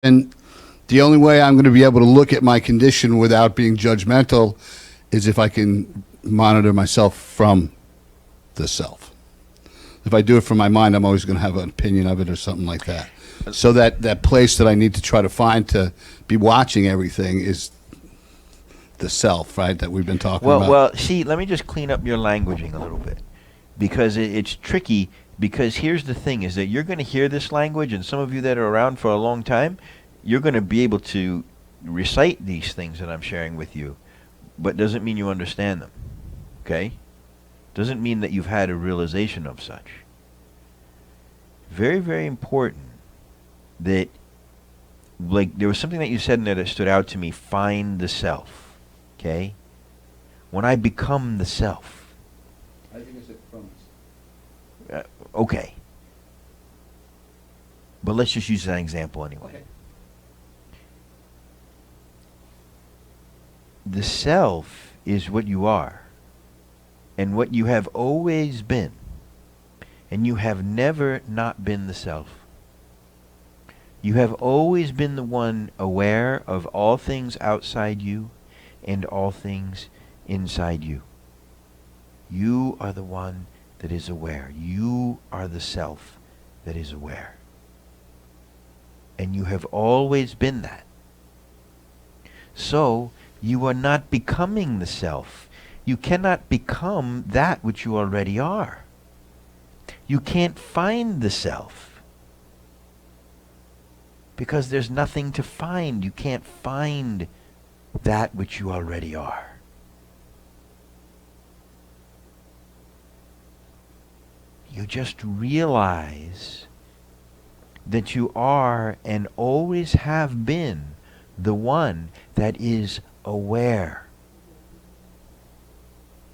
And the only way I'm going to be able to look at my condition without being judgmental is if I can monitor myself from the self. If I do it from my mind, I'm always going to have an opinion of it or something like that. So that place that I need to try to find to be watching everything is the self, right, that we've been talking about. Well, see, let me just clean up your languaging a little bit, because it's tricky. Because here's the thing: is that you're going to hear this language, and some of you that are around for a long time, you're going to be able to recite these things that I'm sharing with you, but doesn't mean you understand them. Okay? Doesn't mean that you've had a realization of such. Very, very important that, like, there was something that you said in there that stood out to me. Find the self. Okay? When I become the self. I think I said from. Okay. But let's just use that example anyway. Okay. The self is what you are, and what you have always been, and you have never not been the self. You have always been the one aware of all things outside you and all things inside you. You are the one that is aware. You are the self that is aware. And you have always been that. So, you are not becoming the self. You cannot become that which you already are. You can't find the self, because there's nothing to find. You can't find that which you already are. You just realize that you are and always have been the one that is aware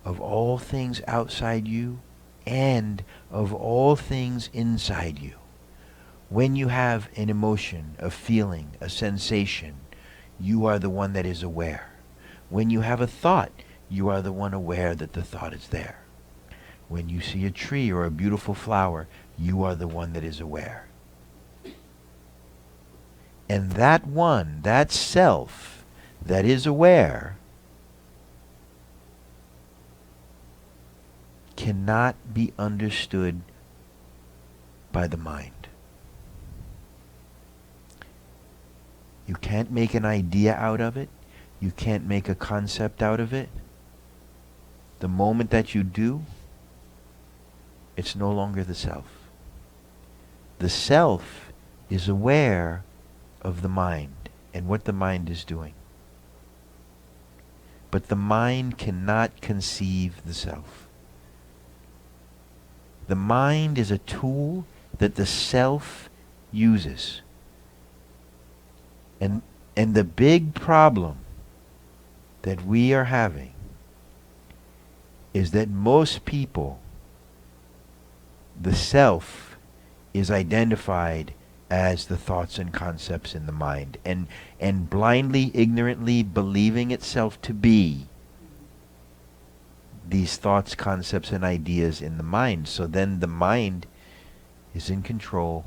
of all things outside you and of all things inside you. When you have an emotion, a feeling, a sensation, you are the one that is aware. When you have a thought, you are the one aware that the thought is there. When you see a tree or a beautiful flower, you are the one that is aware. And that one, that self that is aware, cannot be understood by the mind. You can't make an idea out of it. You can't make a concept out of it. The moment that you do, it's no longer the self. The self is aware of the mind and what the mind is doing. But the mind cannot conceive the self. The mind is a tool that the self uses. And the big problem that we are having is that most people, the self is identified as the thoughts and concepts in the mind, and blindly, ignorantly believing itself to be these thoughts, concepts, and ideas in the mind. So then the mind is in control,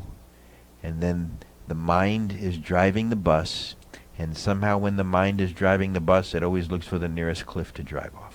and then the mind is driving the bus, and somehow when the mind is driving the bus, it always looks for the nearest cliff to drive off.